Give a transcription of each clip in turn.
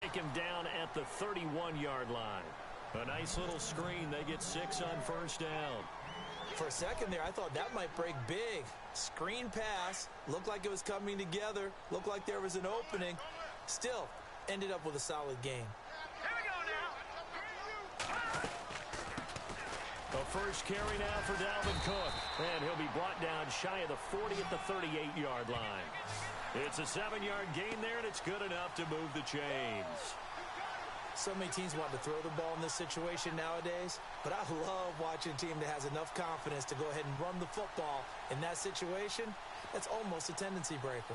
take him down at the 31-yard line. A nice little screen. They get 6 on first down. For a second there, I thought that might break big. Screen pass. Looked like it was coming together. Looked like there was an opening. Still, ended up with a solid game. Here we go now. The first carry now for Dalvin Cook. And he'll be brought down shy of the 40 at the 38-yard line. It's a 7-yard gain there, and it's good enough to move the chains. So many teams want to throw the ball in this situation nowadays, but I love watching a team that has enough confidence to go ahead and run the football in that situation. That's almost a tendency breaker.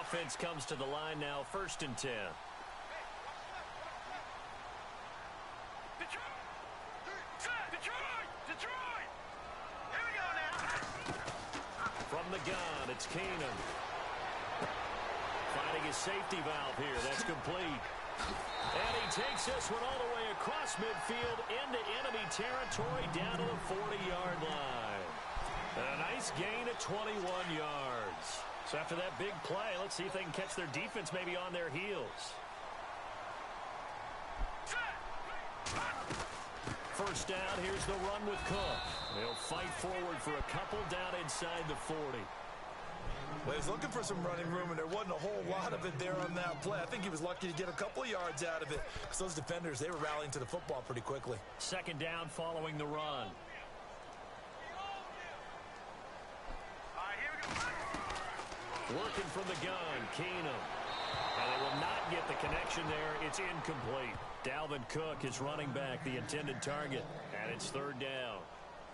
Offense comes to the line now, 1st and 10. Detroit! Here we go now. From the gun, it's Keenum. Finding his safety valve here. That's complete. And he takes this one all the way across midfield into enemy territory down to the 40-yard line. A nice gain of 21 yards. So after that big play, let's see if they can catch their defense maybe on their heels. First down, here's the run with Cook. They'll fight forward for a couple down inside the 40. Well, he was looking for some running room, and there wasn't a whole lot of it there on that play. I think he was lucky to get a couple of yards out of it, because those defenders, they were rallying to the football pretty quickly. Second down following the run. Working from the gun, Keenum. And they will not get the connection there. It's incomplete. Dalvin Cook is running back, the intended target, and it's 3rd down.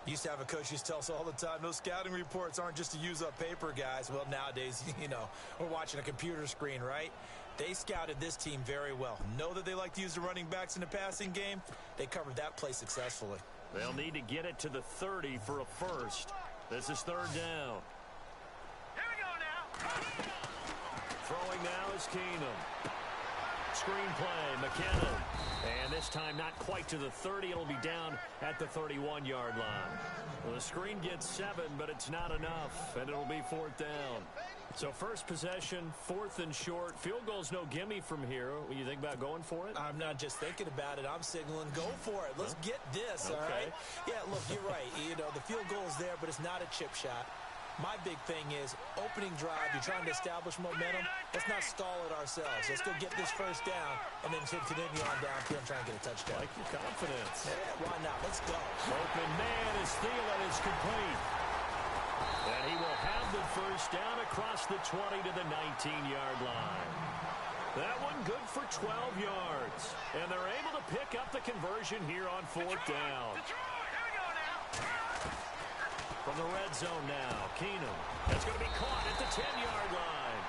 Used to have a coach used to tell us all the time, those scouting reports aren't just to use up paper, guys. Well, nowadays, you know, we're watching a computer screen, right? They scouted this team very well. Know that they like to use the running backs in the passing game. They covered that play successfully. They'll need to get it to the 30 for a first. This is 3rd down. Here we go now. Throwing now is Keenum. Screen play, McKinnon. And this time not quite to the 30. It'll be down at the 31-yard line. Well, the screen gets 7, but it's not enough, and it'll be 4th down. So first possession, 4th and short. Field goal's no gimme from here. What do you think about going for it? I'm not just thinking about it. I'm signaling, go for it. Let's get this, Okay. all right? Yeah, look, you're right. You know, the field goal's there, but it's not a chip shot. My big thing is opening drive. You're trying to establish momentum. Let's not stall it ourselves. Let's go get this first down and then continue on downfield and try and get a touchdown. Like your confidence. Yeah, why not? Let's go. Open man is Thielen is complete. And he will have the first down across the 20 to the 19-yard line. That one good for 12 yards. And they're able to pick up the conversion here on 4th down. From the red zone now, Keenum. That's going to be caught at the 10-yard line.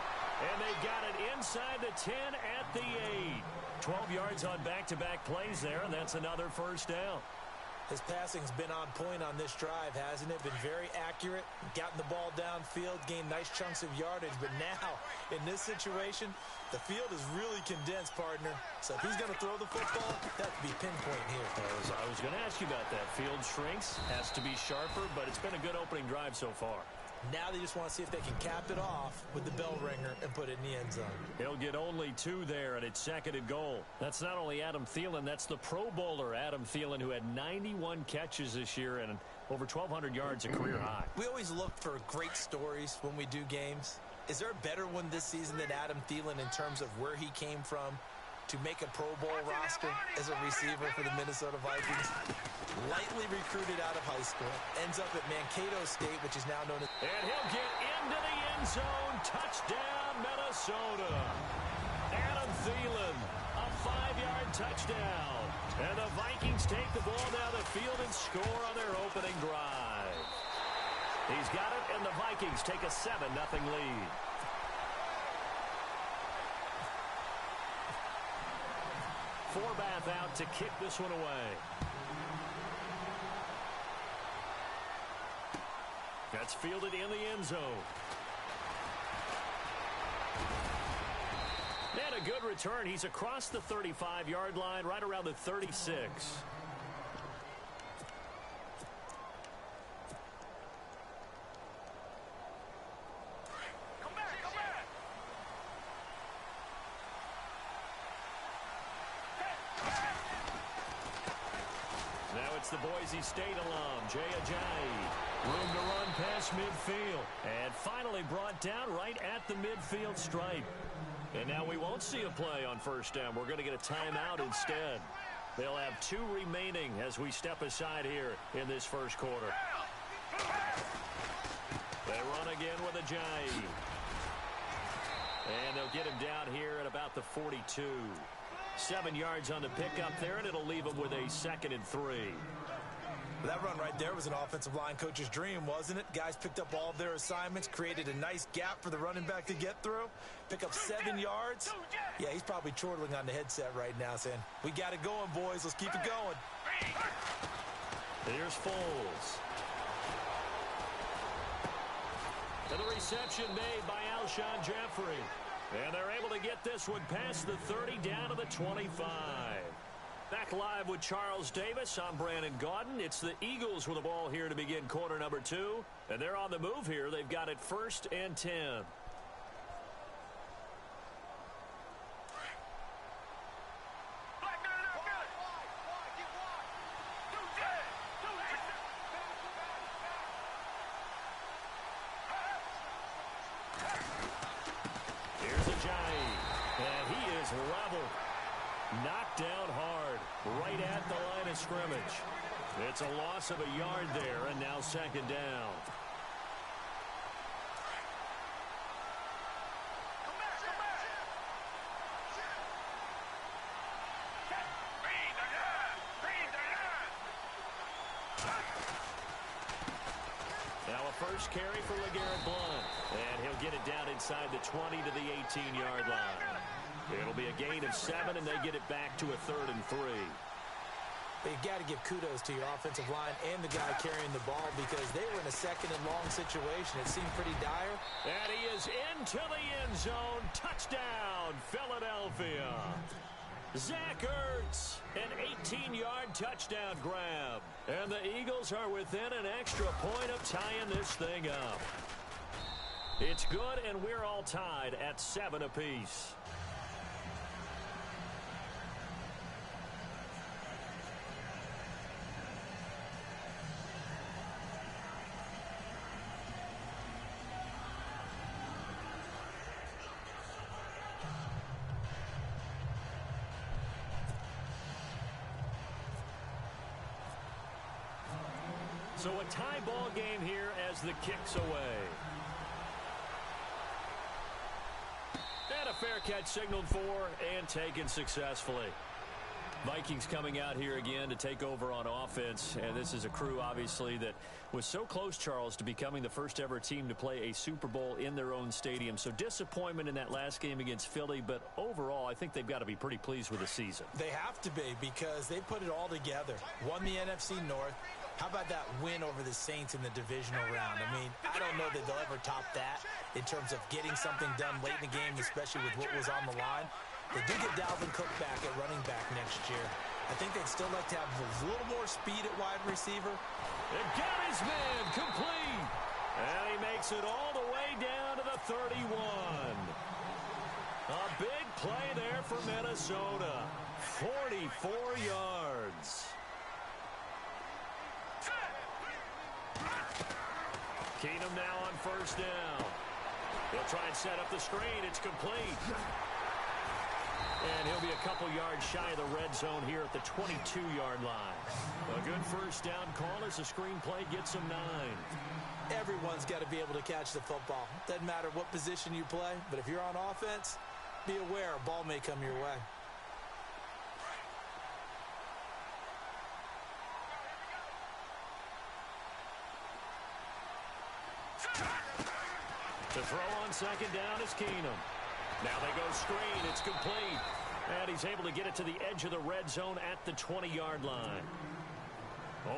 And they got it inside the 10 at the 8. 12 yards on back-to-back plays there, and that's another first down. His passing's been on point on this drive, hasn't it? Been very accurate, gotten the ball downfield, gained nice chunks of yardage. But now, in this situation, the field is really condensed, partner. So if he's going to throw the football, that would be pinpoint here. I was going to ask you about that. Field shrinks, has to be sharper, but it's been a good opening drive so far. Now they just want to see if they can cap it off with the bell ringer and put it in the end zone. He'll get only 2 there, and it's 2nd and goal. That's not only Adam Thielen, that's the Pro Bowler Adam Thielen, who had 91 catches this year and over 1,200 yards, a career high. We always look for great stories when we do games. Is there a better one this season than Adam Thielen in terms of where he came from to make a Pro Bowl roster as a receiver for the Minnesota Vikings? Lightly recruited out of high school, ends up at Mankato State, which is now known as... And he'll get into the end zone. Touchdown, Minnesota. Adam Thielen, a 5-yard touchdown. And the Vikings take the ball down the field and score on their opening drive. He's got it, and the Vikings take a 7-0 lead. Forbath out to kick this one away. That's fielded in the end zone. And a good return. He's across the 35-yard line, right around the 36. It's the Boise State alum, Jay Ajayi. Room to run past midfield. And finally brought down right at the midfield stripe. And now we won't see a play on first down. We're going to get a timeout instead. They'll have 2 remaining as we step aside here in this first quarter. They run again with Ajayi. And they'll get him down here at about the 42. 7 yards on the pickup there, and it'll leave him with a 2nd and 3. That run right there was an offensive line coach's dream, wasn't it? Guys picked up all of their assignments, created a nice gap for the running back to get through, pick up 7 yards. Yeah, he's probably chortling on the headset right now saying, we got it going, boys. Let's keep it going. Here's Foles. And the reception made by Alshon Jeffrey. And they're able to get this one past the 30 down to the 25. Back live with Charles Davis. I'm Brandon Gaudin. It's the Eagles with the ball here to begin quarter number 2. And they're on the move here. They've got it 1st and 10. Level. Knocked down hard. Right at the line of scrimmage. It's a loss of a yard there, and now 2nd down. Now a first carry for LeGarrette Blount. And he'll get it down inside the 20 to the 18-yard line. It'll be a gain of 7, and they get it back to a 3rd and 3. But you got to give kudos to your offensive line and the guy carrying the ball because they were in a 2nd and long situation. It seemed pretty dire. And he is into the end zone. Touchdown, Philadelphia. Zach Ertz, an 18-yard touchdown grab. And the Eagles are within an extra point of tying this thing up. It's good, and we're all tied at 7 apiece. So a tie ball game here as the kick's away. And a fair catch signaled for and taken successfully. Vikings coming out here again to take over on offense. And this is a crew, obviously, that was so close, Charles, to becoming the first ever team to play a Super Bowl in their own stadium. So disappointment in that last game against Philly. But overall, I think they've got to be pretty pleased with the season. They have to be because they put it all together. Won the NFC North. How about that win over the Saints in the divisional round? I mean, I don't know that they'll ever top that in terms of getting something done late in the game, especially with what was on the line. They do get Dalvin Cook back at running back next year. I think they'd still like to have a little more speed at wide receiver. It got his man complete. And he makes it all the way down to the 31. A big play there for Minnesota. 44 yards. Keenum now on first down. He'll try and set up the screen. It's complete. And he'll be a couple yards shy of the red zone here at the 22-yard line. A good first down call as the screen play gets him 9. Everyone's got to be able to catch the football. Doesn't matter what position you play, but if you're on offense, be aware a ball may come your way. To throw on second down is Keenum. Now they go screen. It's complete. And he's able to get it to the edge of the red zone at the 20-yard line.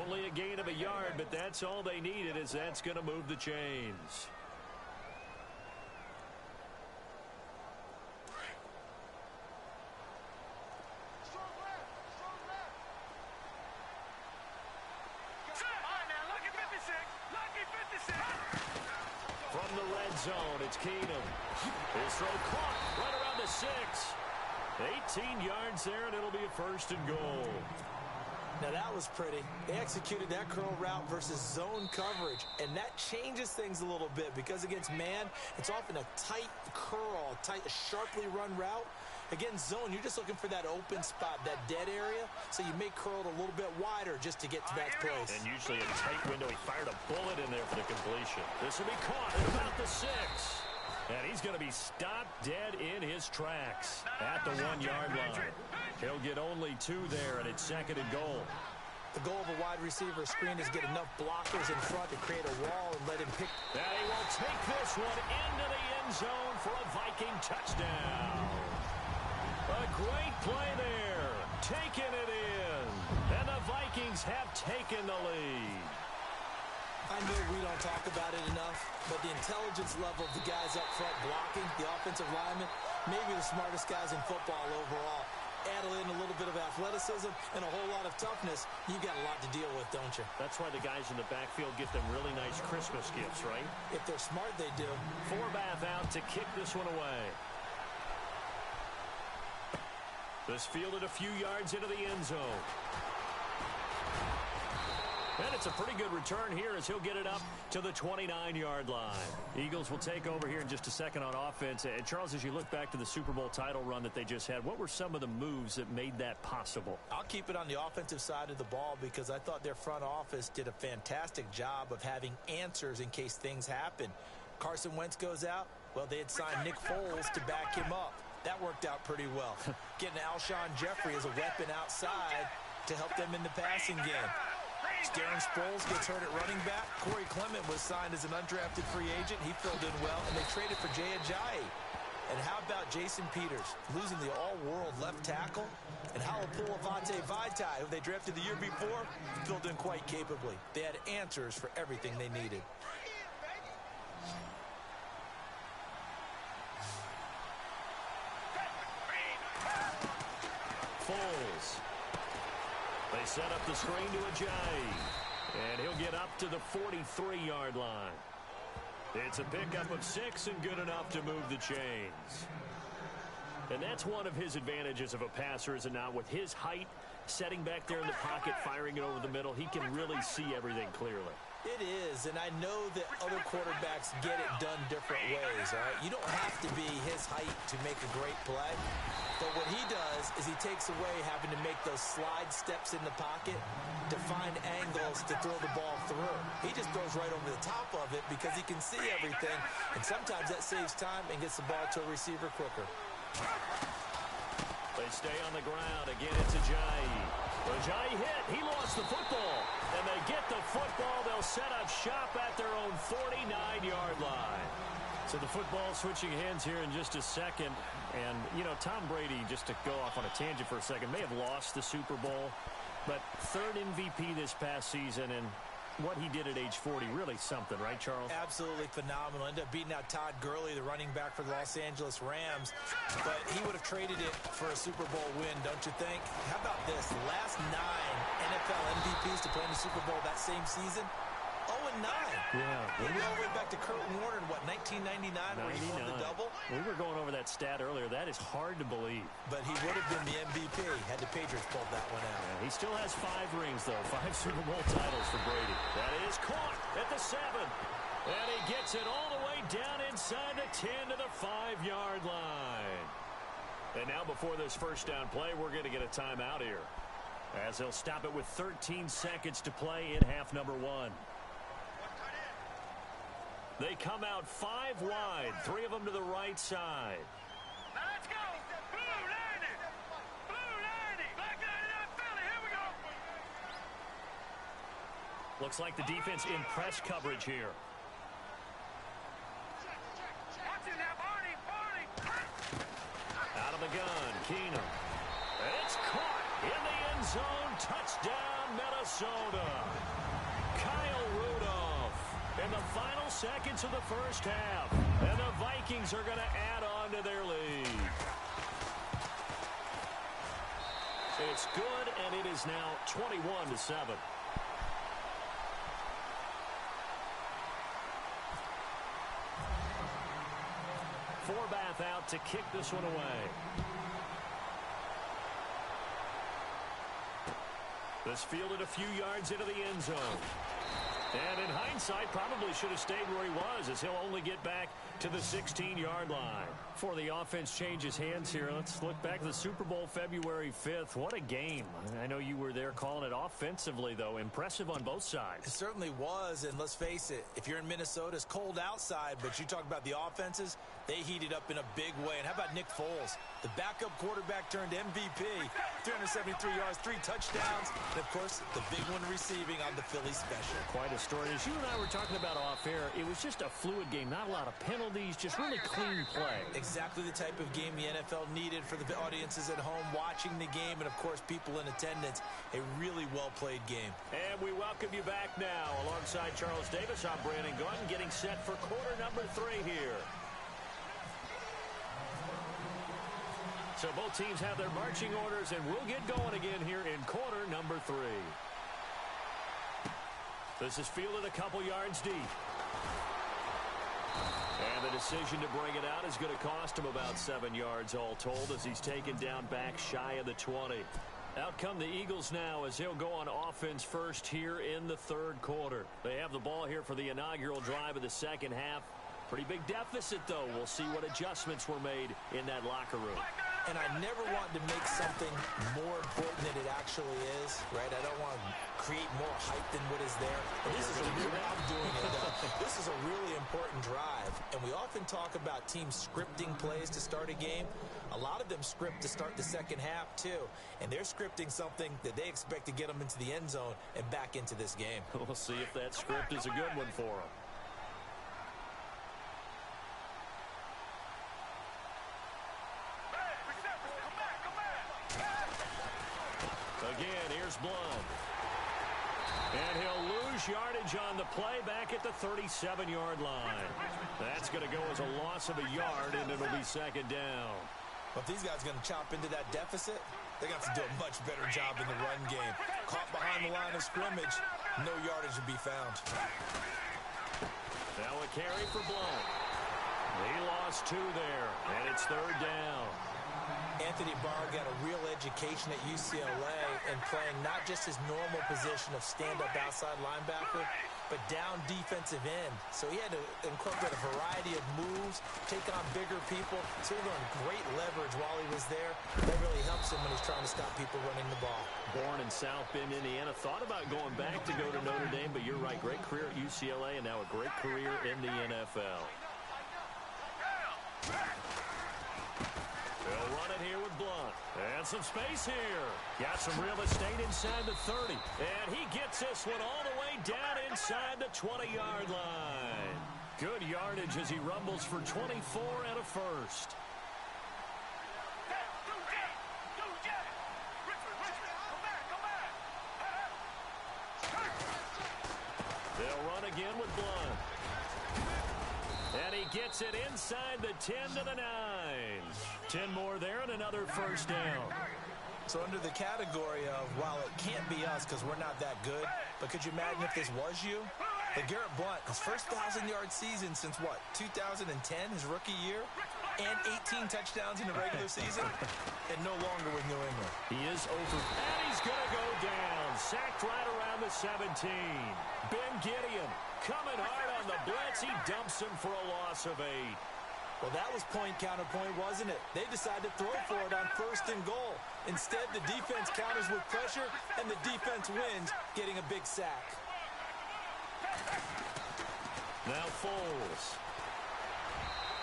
Only a gain of a yard, but that's all they needed, as that's going to move the chains. From the red zone, it's Keenum. His throw caught right around the 6. 18 yards there, and it'll be a first and goal. Now that was pretty. They executed that curl route versus zone coverage, and that changes things a little bit because against man, it's often a tight curl, a sharply run route. Against zone, you're just looking for that open spot, that dead area, so you may curl it a little bit wider just to get to that place. And usually a tight window. He fired a bullet in there for the completion. This will be caught at about the 6. And he's going to be stopped dead in his tracks at the 1-yard line. He'll get only 2 there, and it's 2nd and goal. The goal of a wide receiver screen is get enough blockers in front to create a wall and let him pick. And he will take this one into the end zone for a Viking touchdown. A great play there, taking it in, and the Vikings have taken the lead. I know we don't talk about it enough, but the intelligence level of the guys up front blocking, the offensive linemen, maybe the smartest guys in football overall. Add in a little bit of athleticism and a whole lot of toughness, you've got a lot to deal with, don't you? That's why the guys in the backfield get them really nice Christmas gifts, right? If they're smart, they do. Forbath out to kick this one away. This fielded a few yards into the end zone. And it's a pretty good return here as he'll get it up to the 29-yard line. Eagles will take over here in just a second on offense. And Charles, as you look back to the Super Bowl title run that they just had, what were some of the moves that made that possible? I'll keep it on the offensive side of the ball because I thought their front office did a fantastic job of having answers in case things happen. Carson Wentz goes out. Well, they had signed Nick Foles to back him up. That worked out pretty well. Getting Alshon Jeffrey as a weapon outside to help them in the passing game. Darren Sproles gets hurt at running back. Corey Clement was signed as an undrafted free agent. He filled in well, and they traded for Jay Ajayi. And how about Jason Peters losing the all-world left tackle? And Halapoulivaati Vaitai, who they drafted the year before, filled in quite capably. They had answers for everything they needed. Foles. They set up the screen to Ajayi. And he'll get up to the 43-yard line. It's a pickup of 6 and good enough to move the chains. And that's one of his advantages of a passer, is it not? With his height, setting back there in the pocket, firing it over the middle, he can really see everything clearly. It is, and I know that other quarterbacks get it done different ways, all right? You don't have to be his height to make a great play. But what he does is he takes away having to make those slide steps in the pocket to find angles to throw the ball through. He just throws right over the top of it because he can see everything, and sometimes that saves time and gets the ball to a receiver quicker. They stay on the ground. Again, it's Ajayi. Ajayi hit. He lost the football. And they get the football. They'll set up shop at their own 49-yard line. So the football switching hands here in just a second. And, you know, Tom Brady, just to go off on a tangent for a second, may have lost the Super Bowl. But 3rd MVP this past season, and what he did at age 40, really something, right, Charles? Absolutely phenomenal. Ended up beating out Todd Gurley, the running back for the Los Angeles Rams. But he would have traded it for a Super Bowl win, don't you think? How about this? The last 9 NFL MVPs to play in the Super Bowl that same season, 0-9. Yeah. We go all the way back to Kurt Warner in, what, 1999 where he won the double? We were going over that stat earlier. That is hard to believe. But he would have been the MVP had the Patriots pulled that one out. Yeah, he still has 5 rings, though. 5 Super Bowl titles for Brady. That is caught at the 7. And he gets it all the way down inside the 10 to the 5-yard line. And now before this first down play, we're going to get a timeout here, as they'll stop it with 13 seconds to play in half number 1. They come out 5 wide, 3 of them to the right side. Now let's go. Blue 90. Blue 90. Black 99 Philly. Here we go. Looks like the defense in press coverage here. Watch it now, Barney. Barney. Out of the gun, Keenum. And it's caught in the end zone. Touchdown, Minnesota. Kyle Rudolph in the final seconds of the first half. And the Vikings are going to add on to their lead. It's good, and it is now 21-7. Forbath out to kick this one away. This fielded a few yards into the end zone. And in hindsight, probably should have stayed where he was, as he'll only get back to the 16-yard line. Before the offense changes hands here, let's look back to the Super Bowl February 5th. What a game. I know you were there calling it offensively, though. Impressive on both sides. It certainly was, and let's face it, if you're in Minnesota, it's cold outside, but you talk about the offenses, they heated up in a big way. And how about Nick Foles? The backup quarterback turned MVP, 373 yards, 3 touchdowns, and, of course, the big one receiving on the Philly special. Quite a story. As you and I were talking about off-air, it was just a fluid game. Not a lot of penalties, just really clean play. Exactly the type of game the NFL needed for the audiences at home watching the game and, of course, people in attendance. A really well-played game. And we welcome you back now. Alongside Charles Davis, I'm Brandon Gunn, getting set for quarter number 3 here. So both teams have their marching orders, and we'll get going again here in quarter number 3. This is fielded a couple yards deep. And the decision to bring it out is going to cost him about 7 yards all told, as he's taken down back shy of the 20. Out come the Eagles now, as he'll go on offense first here in the third quarter. They have the ball here for the inaugural drive of the second half. Pretty big deficit, though. We'll see what adjustments were made in that locker room. And I never want to make something more important than it actually is, right? I don't want to create more hype than what is there. And this is a really, I'm doing it. This is a really important drive. And we often talk about teams scripting plays to start a game. A lot of them script to start the second half, too. And they're scripting something that they expect to get them into the end zone and back into this game. We'll see if that script is a good one for them. Again, here's Blum. And he'll lose yardage on the play back at the 37-yard line. That's going to go as a loss of a yard, and it'll be second down. But if these guys are going to chop into that deficit, they're going to have to do a much better job in the run game. Caught behind the line of scrimmage, no yardage will be found. Now a carry for Blum. He lost 2 there, and it's third down. Anthony Barr got a real education at UCLA in playing not just his normal position of stand-up outside linebacker, but down defensive end. So he had to incorporate a variety of moves, take on bigger people. So he learned great leverage while he was there. That really helps him when he's trying to stop people running the ball. Born in South Bend, Indiana. Thought about going back to go to Notre Dame, but you're right. Great career at UCLA and now a great career in the NFL. They'll run it here with Blunt. And some space here. Got some real estate inside the 30. And he gets this one all the way down inside the 20-yard line. Good yardage as he rumbles for 24 and a first. They'll run again with Blunt. And he gets it inside the 10 to the 9. 10 more there and another first down. So under the category of, while it can't be us because we're not that good, but could you imagine if this was you? Like Garrett Blunt, his first 1,000-yard season since what, 2010, his rookie year? And 18 touchdowns in the regular season? And no longer with New England. He is over. And he's going to go down. Sacked right around the 17. Ben Gideon coming hard on the blitz. He dumps him for a loss of 8. Well, that was point counterpoint, wasn't it? They decided to throw for it on first and goal. Instead, the defense counters with pressure, and the defense wins, getting a big sack. Now Foles.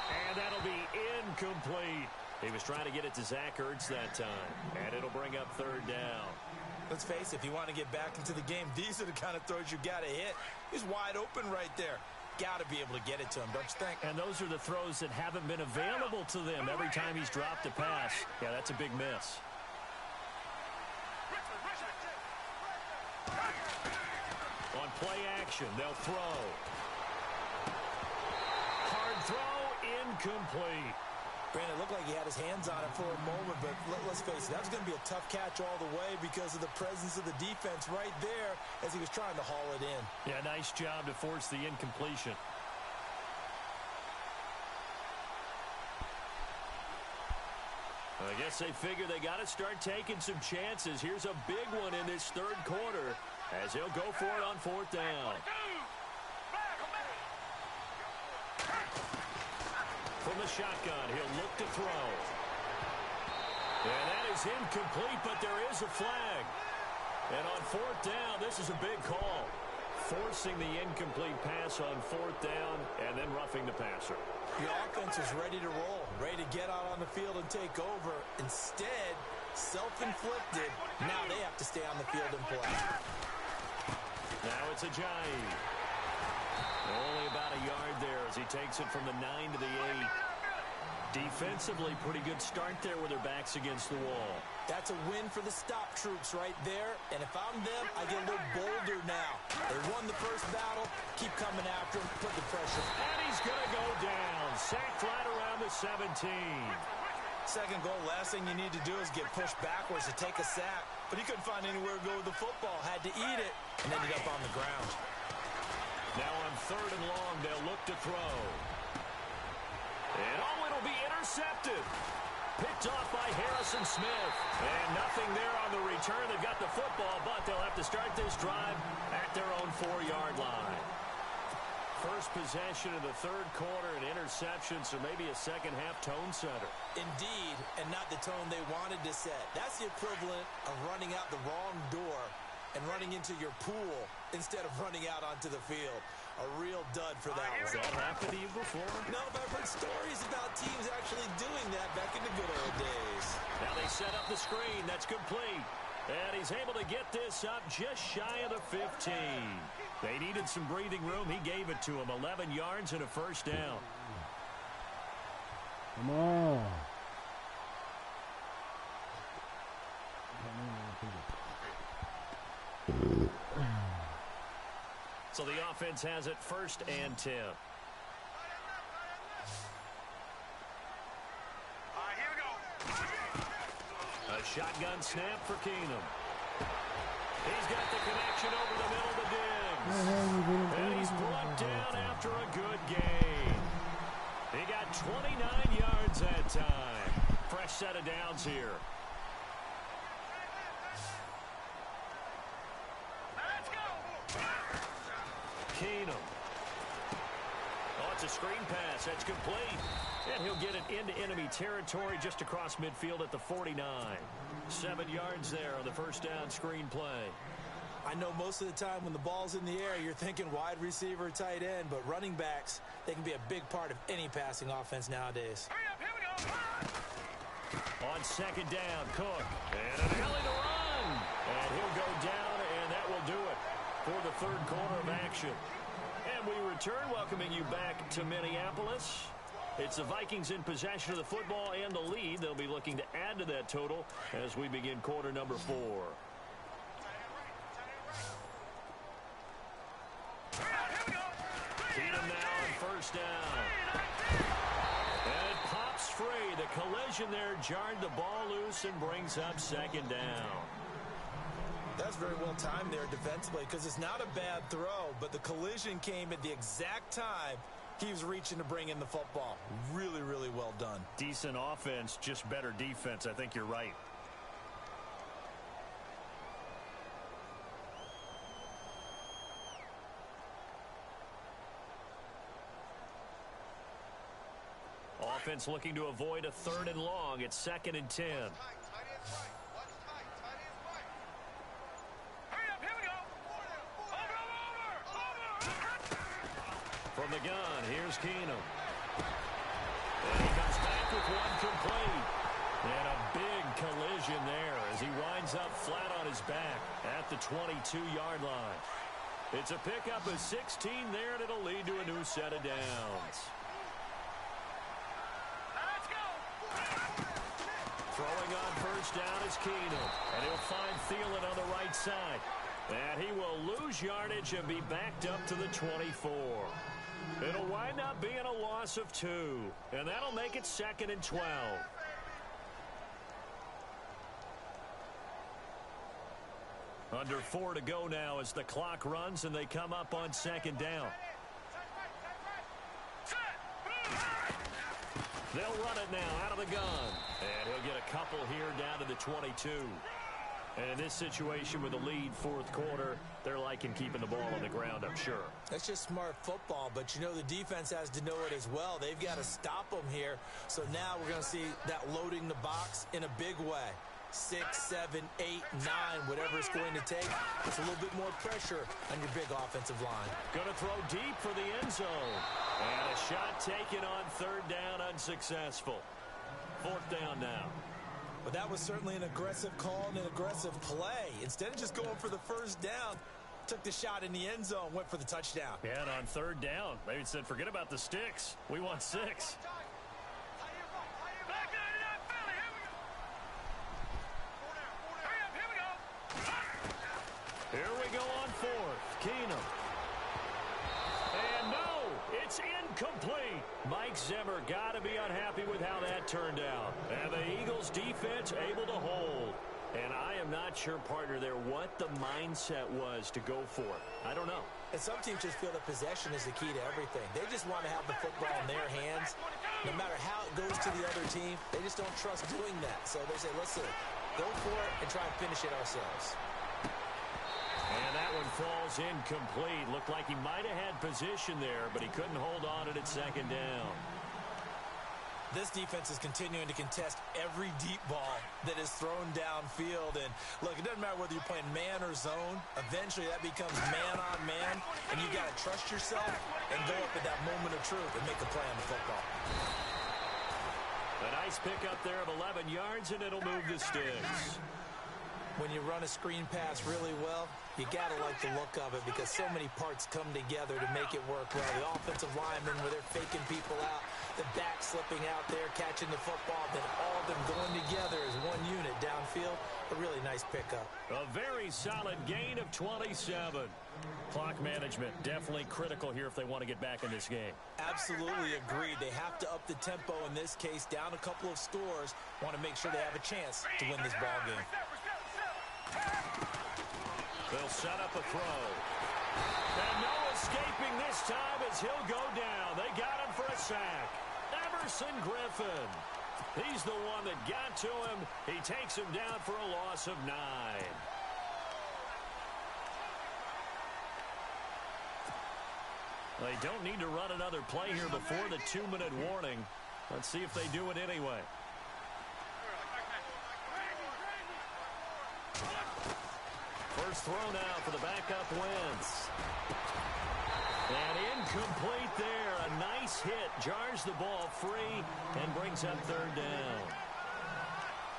And that'll be incomplete. He was trying to get it to Zach Ertz that time. And it'll bring up third down. Let's face it, if you want to get back into the game, these are the kind of throws you got to hit. He's wide open right there. Got to be able to get it to him, don't you think? And those are the throws that haven't been available to them every time he's dropped a pass. Yeah, that's a big miss. On play action, they'll throw. Hard throw, incomplete. Brandon, it looked like he had his hands on it for a moment, but let's face it, that was going to be a tough catch all the way because of the presence of the defense right there as he was trying to haul it in. Yeah, nice job to force the incompletion. I guess they figure they got to start taking some chances. Here's a big one in this third quarter as he'll go for it on fourth down. From the shotgun, he'll look to throw. And that is incomplete, but there is a flag. And on fourth down, this is a big call. Forcing the incomplete pass on fourth down and then roughing the passer. The offense was ready to roll, ready to get out on the field and take over. Instead, self-inflicted. Now they have to stay on the field and play. Now it's Ajayi. Only about a yard there as he takes it from the 9 to the 8. Defensively, pretty good start there with their backs against the wall. That's a win for the stop troops right there. And if I'm them, I get a little bolder now. They won the first battle. Keep coming after him. Put the pressure. And he's going to go down. Sacked right around the 17. Second goal, last thing you need to do is get pushed backwards to take a sack. But he couldn't find anywhere to go with the football. Had to eat it and ended up on the ground. Now on third and long, they'll look to throw. And it'll be intercepted. Picked off by Harrison Smith. And nothing there on the return. They've got the football, but they'll have to start this drive at their own 4-yard line. First possession of the third quarter, an interception, so maybe a second-half tone setter. Indeed, and not the tone they wanted to set. That's the equivalent of running out the wrong door and running into your pool instead of running out onto the field. A real dud for that one. Has that happened to you before? No, but I've heard stories about teams actually doing that back in the good old days. Now they set up the screen. That's complete. And he's able to get this up just shy of the 15. They needed some breathing room. He gave it to him. 11 yards and a first down. Come on. So the offense has it first and 10. All right, here we go. A shotgun snap for Keenum. He's got the connection over the middle to Diggs. And he's brought down after a good gain. He got 29 yards that time. Fresh set of downs here. Let's go. Keenum. Oh, it's a screen pass. That's complete. And he'll get it into enemy territory just across midfield at the 49. 7 yards there on the first down screen play. I know most of the time when the ball's in the air, you're thinking wide receiver, tight end, but running backs, they can be a big part of any passing offense nowadays. Hurry up, here we go. On second down, Cook. And an alley to run. And he'll go down, and that will do it for the third quarter of action. And we return, welcoming you back to Minneapolis. It's the Vikings in possession of the football and the lead. They'll be looking to add to that total as we begin quarter number 4. Keenum now on first down. And it pops free. The collision there jarred the ball loose and brings up second down. That's very well timed there defensively because it's not a bad throw, but the collision came at the exact time he was reaching to bring in the football. Really, really well done. Decent offense, just better defense. I think you're right. Offense looking to avoid a third and long. It's second and 10. From the gun, here's Keenum. And he comes back with one complete. And a big collision there as he winds up flat on his back at the 22-yard line. It's a pickup of 16 there, and it'll lead to a new set of downs. Let's go. Throwing on first down is Keenum. And he'll find Thielen on the right side. And he will lose yardage and be backed up to the 24. It'll wind up being a loss of 2. And that'll make it second and 12. Under 4 to go now as the clock runs and they come up on second down. They'll run it now out of the gun. And he'll get a couple here down to the 22. And in this situation with the lead fourth quarter, they're liking keeping the ball on the ground, I'm sure. That's just smart football, but you know the defense has to know it as well. They've got to stop them here. So now we're going to see that loading the box in a big way. 6, 7, 8, 9, whatever it's going to take. It's a little bit more pressure on your big offensive line. Going to throw deep for the end zone. And a shot taken on third down, unsuccessful. Fourth down now. But that was certainly an aggressive call and an aggressive play. Instead of just going for the first down, took the shot in the end zone, went for the touchdown. Yeah, and on third down, they said, forget about the sticks. We want 6. Here we go on fourth. Keenum. And no, it's incomplete. Mike Zimmer got to be unhappy with how that turned out. And the Eagles defense able to hold. And I am not sure, partner, there what the mindset was to go for it. I don't know. And some teams just feel that possession is the key to everything. They just want to have the football in their hands. No matter how it goes to the other team, they just don't trust doing that. So they say, listen, go for it and try and finish it ourselves. And that one falls incomplete. Looked like he might have had position there, but he couldn't hold on it at second down. This defense is continuing to contest every deep ball that is thrown downfield. And, look, it doesn't matter whether you're playing man or zone. Eventually, that becomes man on man, and you got to trust yourself and go up at that moment of truth and make a play on the football. A nice pickup there of 11 yards, and it'll move the sticks. When you run a screen pass really well, you got to like the look of it because so many parts come together to make it work well. The offensive linemen, where they're faking people out, the back slipping out there, catching the football, then all of them going together as one unit downfield. A really nice pickup. A very solid gain of 27. Clock management definitely critical here if they want to get back in this game. Absolutely agreed. They have to up the tempo in this case, down a couple of scores. Want to make sure they have a chance to win this ball game. They'll set up a throw. And no escaping this time as he'll go down. They got him for a sack. Emerson Griffin. He's the one that got to him. He takes him down for a loss of 9. They don't need to run another play here before the 2-minute warning. Let's see if they do it anyway. First throw now for the backup Wentz. And incomplete there. A nice hit. Jars the ball free and brings up third down.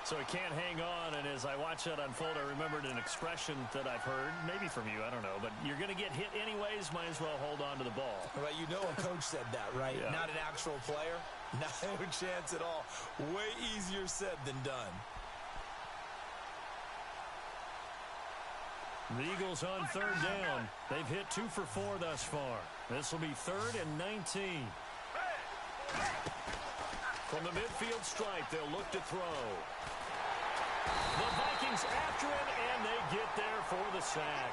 So he can't hang on, and as I watch that unfold, I remembered an expression that I've heard, maybe from you, I don't know, but you're going to get hit anyways, might as well hold on to the ball. Right, you know a coach said that, right? Yeah. Not an actual player. No chance at all. Way easier said than done. The Eagles on third down. They've hit 2 for 4 thus far. This will be 3rd and 19. From the midfield stripe, they'll look to throw. The Vikings after it, and they get there for the sack.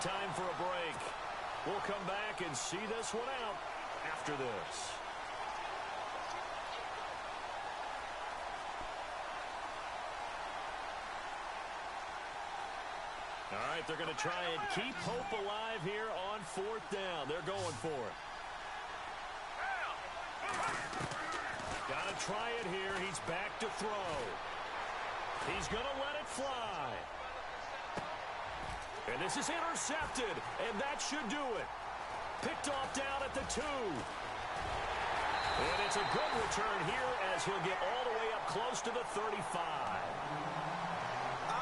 Time for a break. We'll come back and see this one out after this. All right, they're going to try and keep hope alive here on 4th down. They're going for it. Got to try it here. He's back to throw. He's going to let it fly. And this is intercepted, and that should do it. Picked off down at the 2. And it's a good return here as he'll get all the way up close to the 35.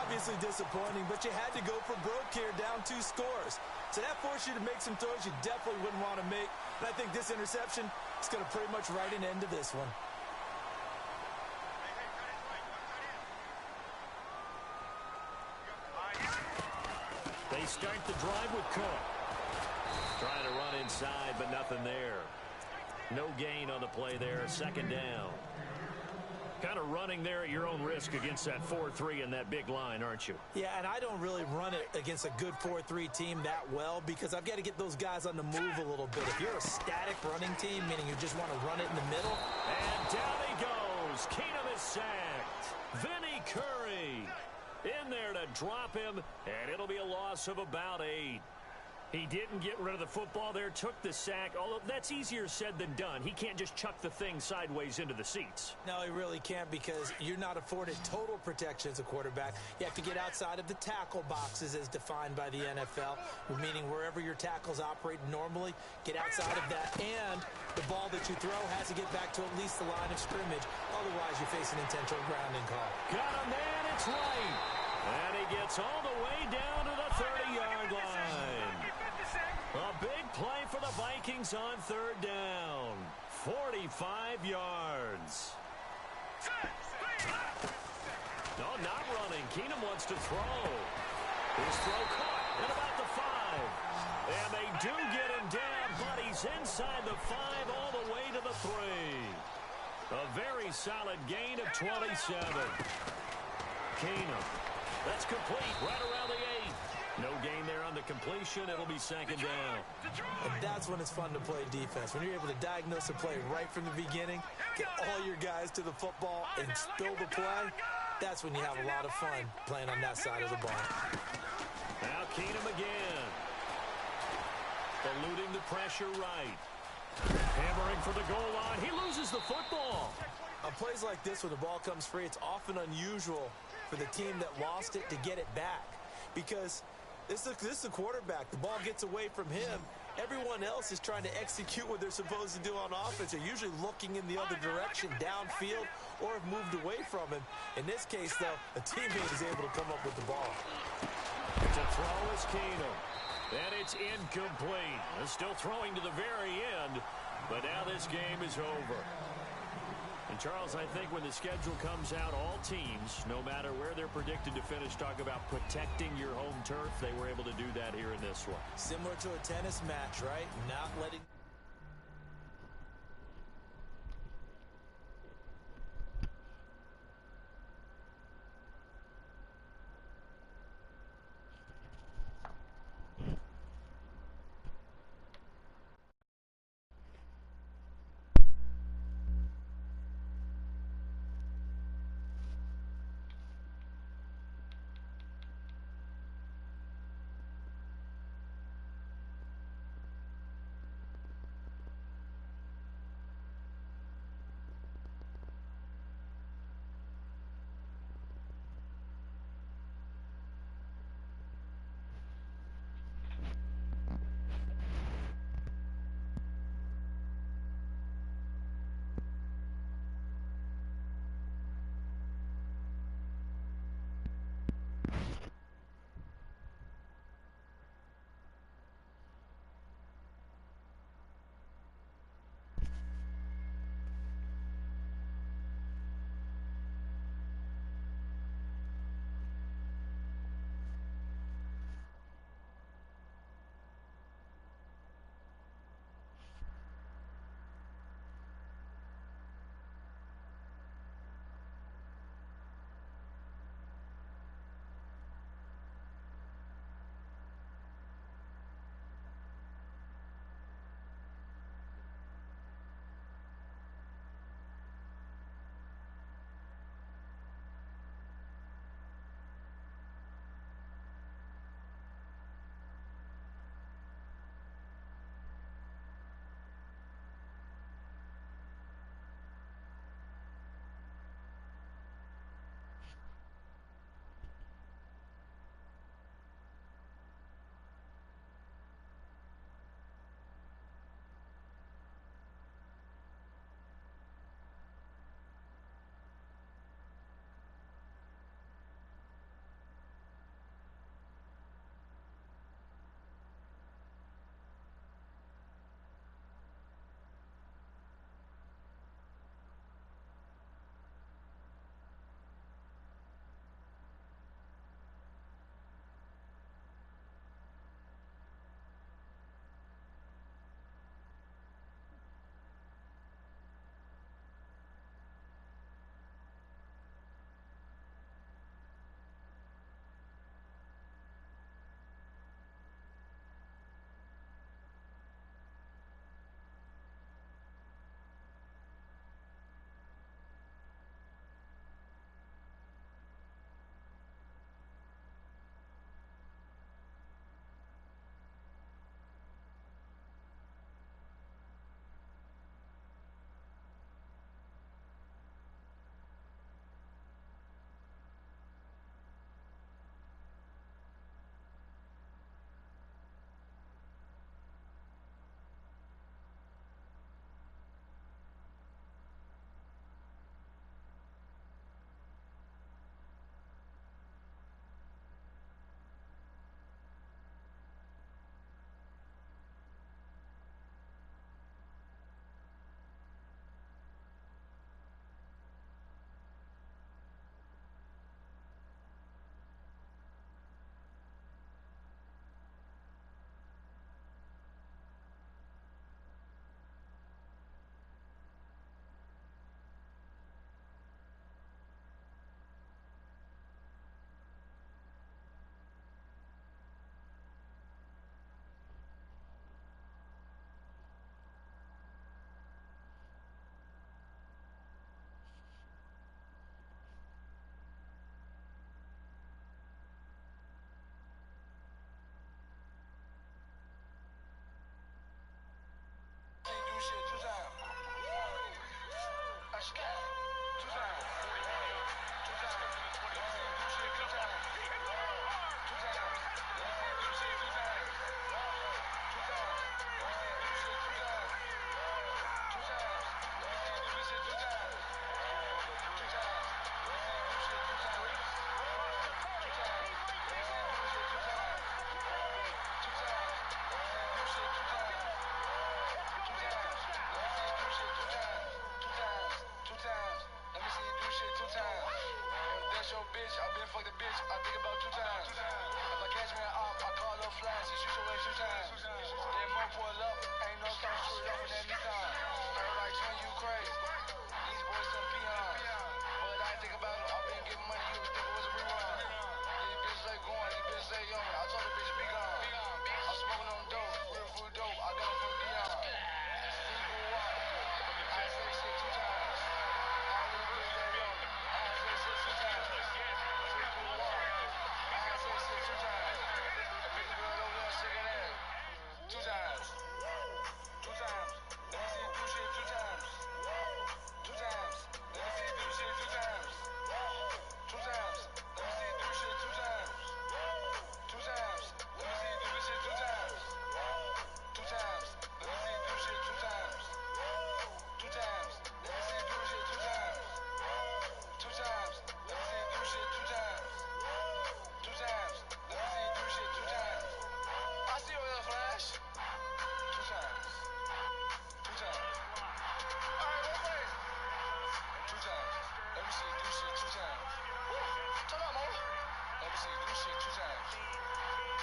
Obviously disappointing, but you had to go for broke here, down 2 scores. So that forced you to make some throws you definitely wouldn't want to make. And I think this interception is going to pretty much write an end to this one. They start the drive with Cook. Trying to run inside, but nothing there. No gain on the play there. 2nd down. Kind of running there at your own risk against that 4-3 and that big line, aren't you? Yeah, and I don't really run it against a good 4-3 team that well because I've got to get those guys on the move a little bit. If you're a static running team, meaning you just want to run it in the middle. And down he goes. Keenum is sacked. Vinny Curry in there to drop him, and it'll be a loss of about 8. He didn't get rid of the football there, took the sack, although that's easier said than done. He can't just chuck the thing sideways into the seats. No, he really can't because you're not afforded total protection as a quarterback. You have to get outside of the tackle boxes as defined by the NFL, meaning wherever your tackles operate normally, get outside of that, and the ball that you throw has to get back to at least the line of scrimmage. Otherwise, you face an intentional grounding call. Got a man, it's right. And he gets all the way down to the 30-yard line. A big play for the Vikings on 3rd down. 45 yards. No, not running. Keenum wants to throw. His throw caught at about the 5. And they do get him down, but he's inside the 5 all the way to the 3. A very solid gain of 27. Keenum. That's complete right around the 8. No gain there on the completion. It'll be 2nd down. And that's when it's fun to play defense. When you're able to diagnose a play right from the beginning, get all your guys to the football, and spill the play, that's when you have a lot of fun playing on that side of the ball. Now Keenum again. Eluding the pressure right. Hammering for the goal line. He loses the football. On plays like this, when the ball comes free, it's often unusual for the team that lost it to get it back. Because this is the quarterback. The ball gets away from him. Everyone else is trying to execute what they're supposed to do on offense. They're usually looking in the other direction, downfield, or have moved away from him. In this case, though, a teammate is able to come up with the ball. To throw is Keenum. And it's incomplete. They're still throwing to the very end, but now this game is over. And, Charles, I think when the schedule comes out, all teams, no matter where they're predicted to finish, talk about protecting your home turf. They were able to do that here in this one. Similar to a tennis match, right? Not letting...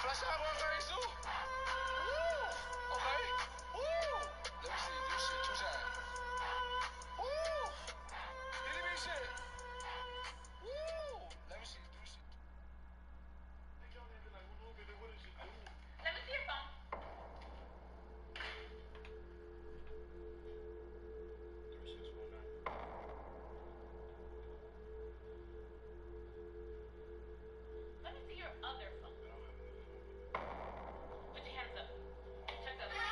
Flash out 132. Woo! Okay. Woo! Let me see. Do shit 2 times. Woo! Did he shit? Woo! Let me see. Do shit. Let me see your phone. Let me see your other phone. Put your hands up. Check the other one.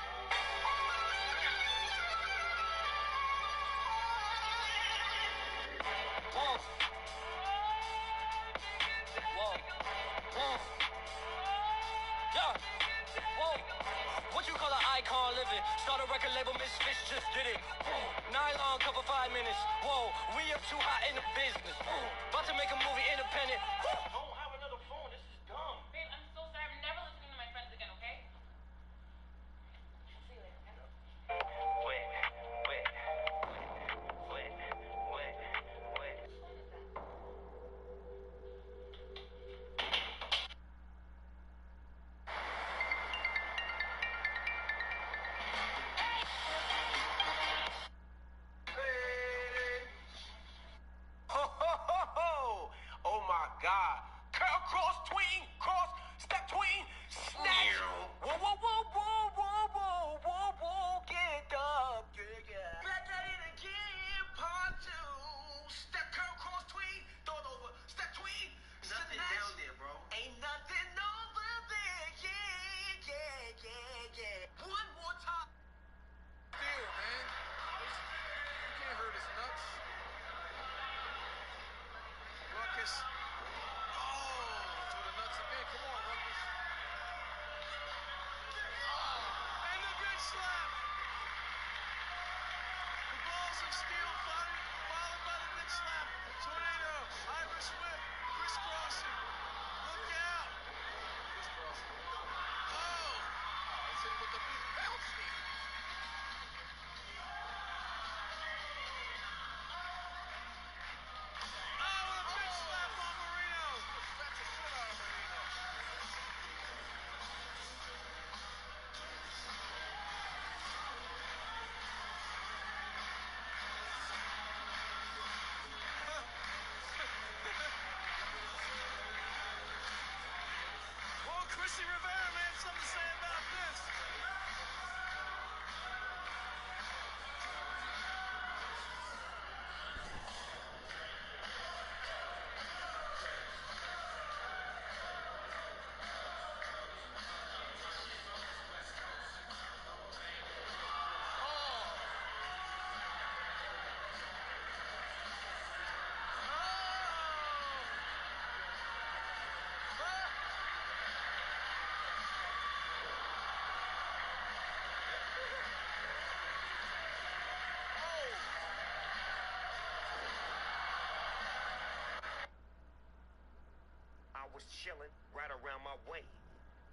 Whoa. Whoa. Whoa. Yeah. Whoa. What you call an icon living? Start a record label, Miss Fish just did it. Nylon cover 5 minutes. Whoa. We up too hot in the business. About to make a movie independent. Don't have another phone. This is dumb. Babe, I'm so sorry. I'm never listening to my friends again, okay? See you later, okay? Wet, wet, wet, wet, wet. Whose phone is that? Ho, ho, ho, ho. Oh my God. Curl, cross, tween, cross, step, tween, snatch. Whoa, whoa, whoa, whoa, whoa, whoa, whoa, whoa, get up, yeah. Back at it again, part 2. Step, curl, cross, tween, throw it over, step, tween, nothing snatch. Down there, bro. Ain't nothing over there, yeah, yeah, yeah, yeah. One more time. Deal, man. You can't hurt his nuts. Ruckus. Oh, to the nuts again. Come on, Ruckus. And the big slap. The balls of steel followed by the big slap. Tornado. Irish whip. Crisscrossing. Look out. Crisscrossing. Oh. Let's hit him with the big bounce knee. Oh, a big slap on Marino. That's the shit out of Marino. Well, Chrissy Rivera may have something to say about this. I was chilling right around my way,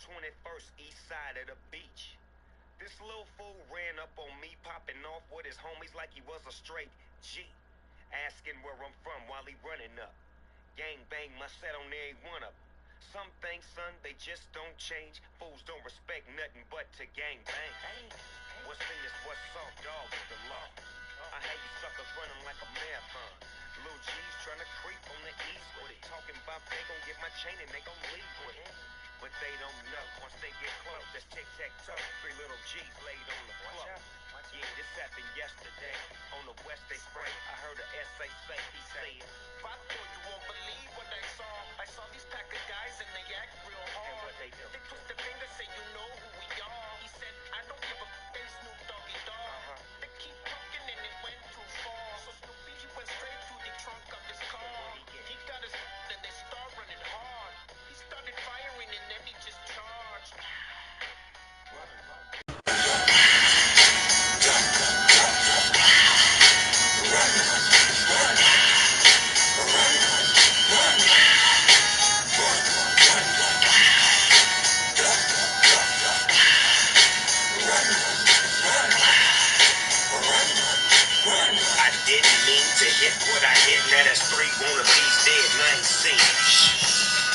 21st east side of the beach. This little fool ran up on me, popping off with his homies like he was a straight G, asking where I'm from while he running up. Gang bang my set on every one of them. Some things, son, they just don't change. Fools don't respect nothing but to gang bang. What's seen is what's soft, dog is the law. I had you suckers running like a marathon. Little G's trying to creep on the east with it. Talking about they gon' get my chain and they gon' leave with it. But they don't know. Once they get close, that's tic-tac-toe. 3 little G's laid on the floor. Yeah, this happened yesterday. On the west they spray. I heard a SA say, he said, Vato, you won't believe what I saw. I saw these pack of guys and they act real hard. And what they do? They twist their fingers, say you know who we are. He said, I don't give a f***ing Snoop Doggy Dogg. They keep talking and it went too far. So Snoopy, he went straight to the trunk of his car. He got his and they start running hard. He started firing and then he just charged. I didn't mean to hit what I hit. Now that's 3 wannabes dead and I ain't seen.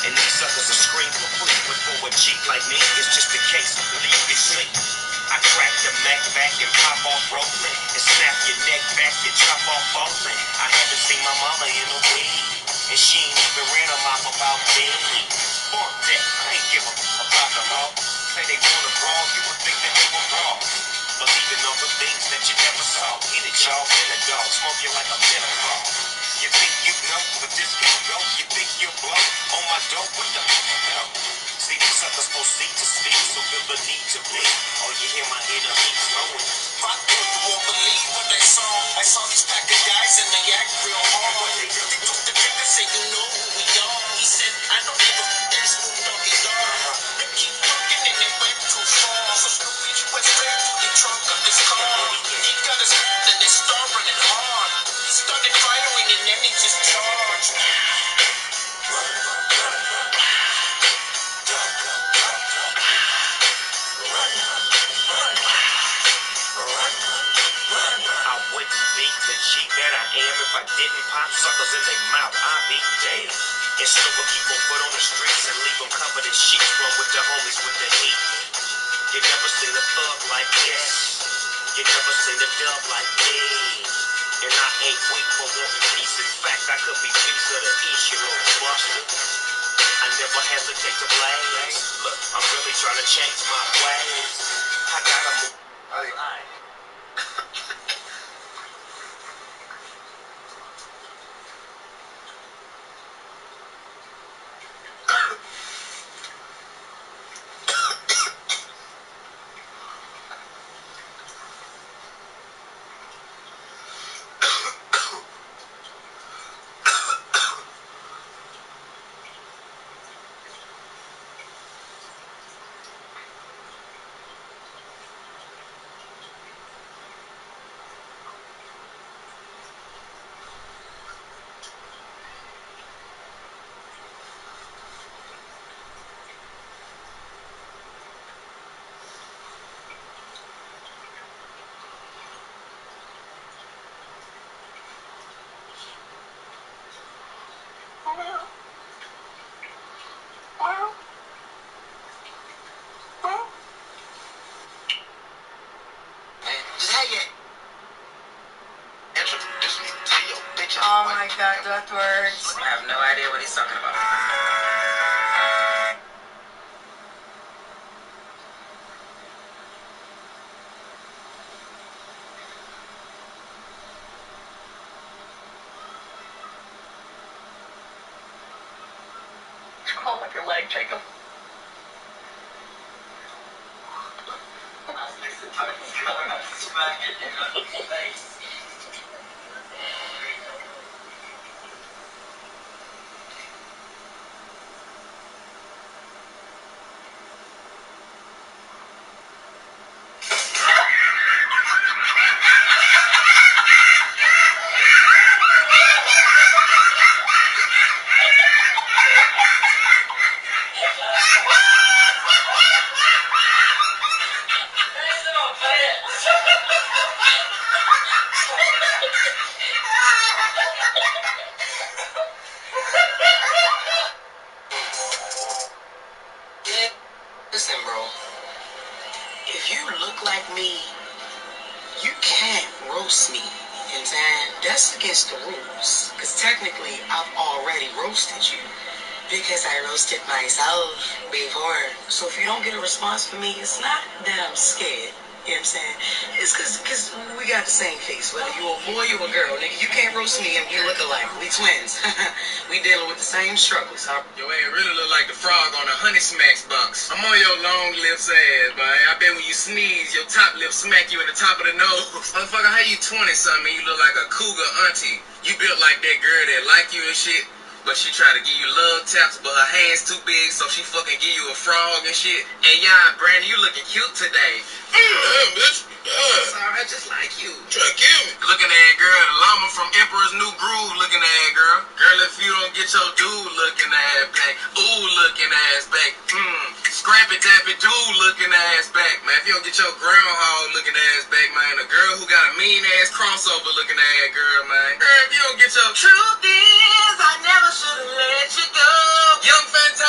And these suckers will scream for free. But for a G like me, it's just a case of leave it sleep. I crack the Mac back and pop off rolling. And snap your neck back and chop off falling. I haven't seen my mama in a week. And she ain't even ran her mouth about me. Fuck that, I ain't give a about the law. Say they wanna brawl, you would think that they were raw. Believing all the things that you never saw. Hit it, y'all, in a dog, smoke you like a mineral. You think you know, but this can't go. You think you'll blow on my dope with the no. See, these suckers proceed to speak, so feel the need to be. Oh, you hear my enemies flowing. Fuck you, you won't believe what they saw. I saw these pack of guys and they act real hard. They took the trick and say, you know who we are. He said, I don't give a f***, they Snoop Doggy Dogg. They keep talking and they went too far. So Snoopy went straight to the trunk of his car. He got his and they start running hard. He started firing and then he just charged. I wouldn't be the G that I am if I didn't pop suckers in their mouth. I'd be dead. And still will keep on foot on the streets and leave them covered in sheets. Run with the homies with the heat. You never seen a thug like this. You never seen a dub like me. And I ain't weak for wanting peace. In fact, I could be piece of the east, you little buster. I never hesitate to blaze. Look, I'm really trying to change my ways. I gotta move. Oh my god, that works. I have no idea what he's talking about. Call up your leg, Jacob. Listen, bro. If you look like me, you can't roast me. You know what I'm saying? That's against the rules. Because technically, I've already roasted you. Because I roasted myself before. So if you don't get a response from me, it's not that I'm scared. You know what I'm saying? It's because we got the same face. Whether you a boy or a girl, nigga, you can't roast me and we look alike. We twins. We dealing with the same struggles. Your ass really look like the frog on a Honey Smacks box. I'm on your long lips ass, boy. I bet when you sneeze, your top lip smack you in the top of the nose. Motherfucker, how you 20-something? You look like a cougar auntie. You built like that girl that like you and shit. But she try to give you love taps, but her hands too big, so she fucking give you a frog and shit. And yeah, Brandon, you looking cute today. Damn, bitch. Sorry, just like you. Try to kill me. Looking at that girl, the llama from Emperor's New Groove looking at that girl. Girl, if you don't get your dude looking ass back, ooh looking ass back, scrappy tappy dude looking ass back, man. If you don't get your groundhog looking ass back, man, a girl who got a mean ass crossover looking at that girl, man. Girl, if you don't get your truth is, I never should have let you go. Young fantastic.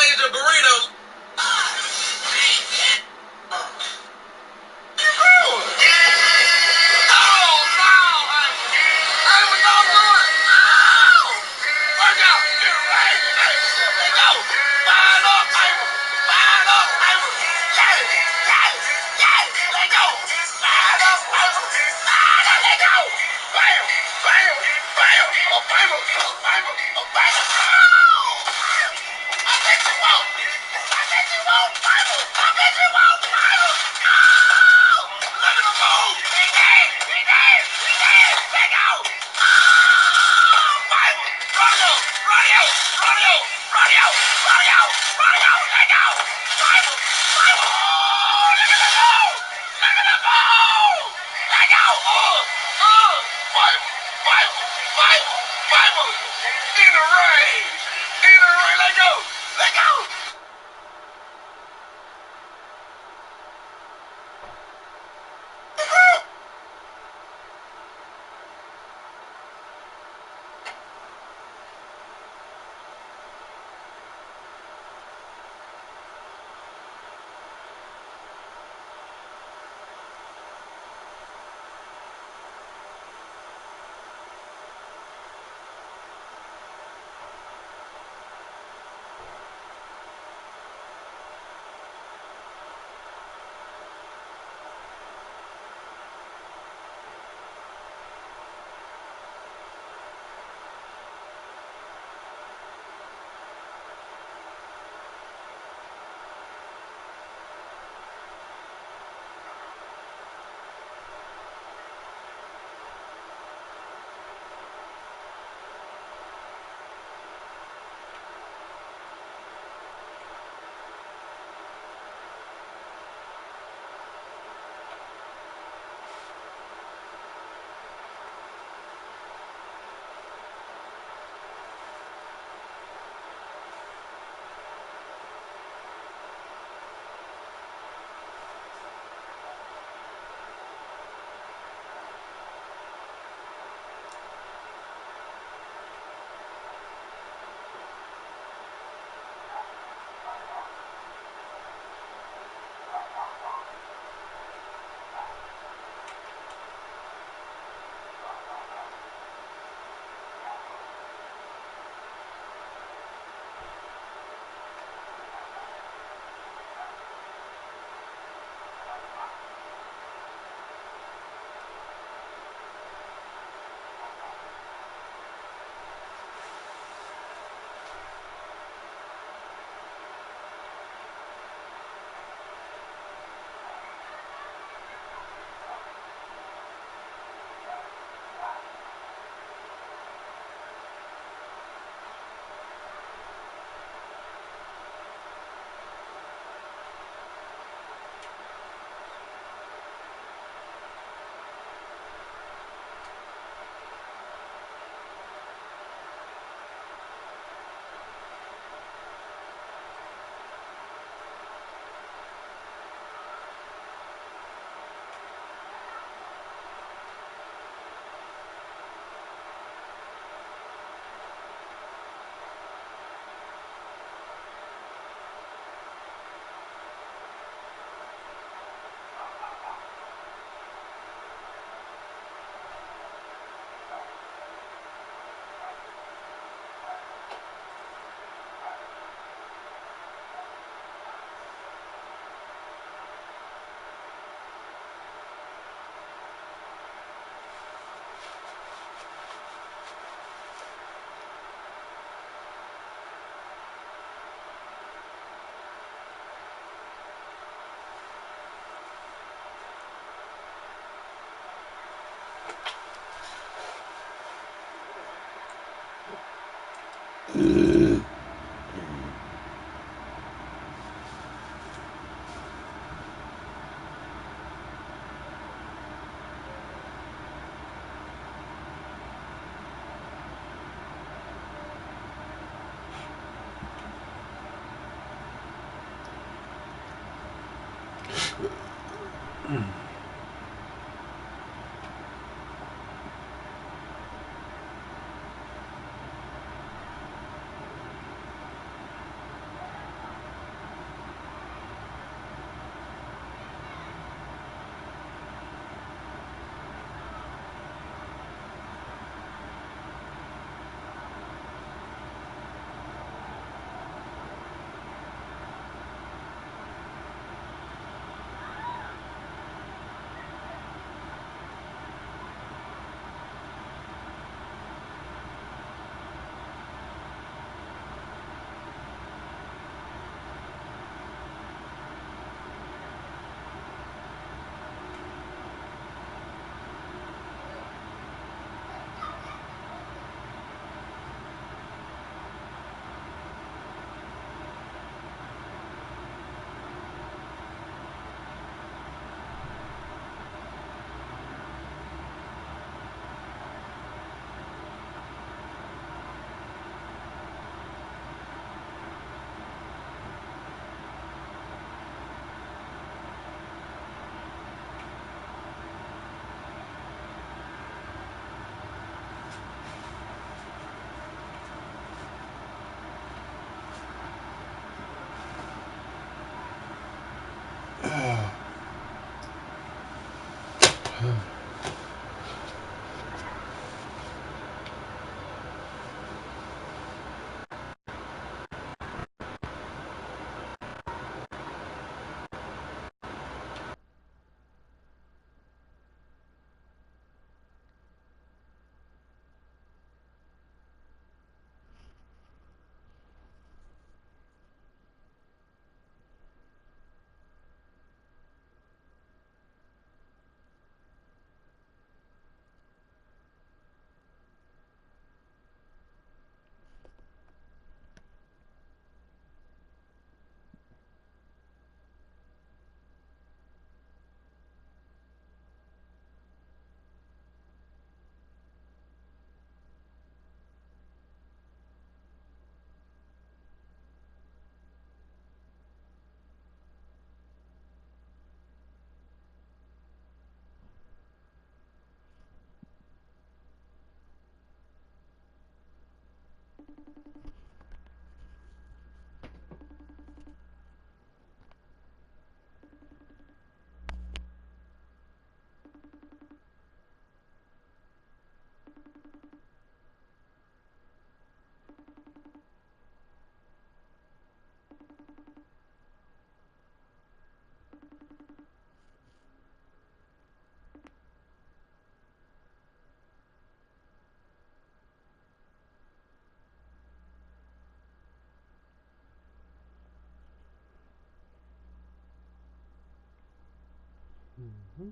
Mm-hmm.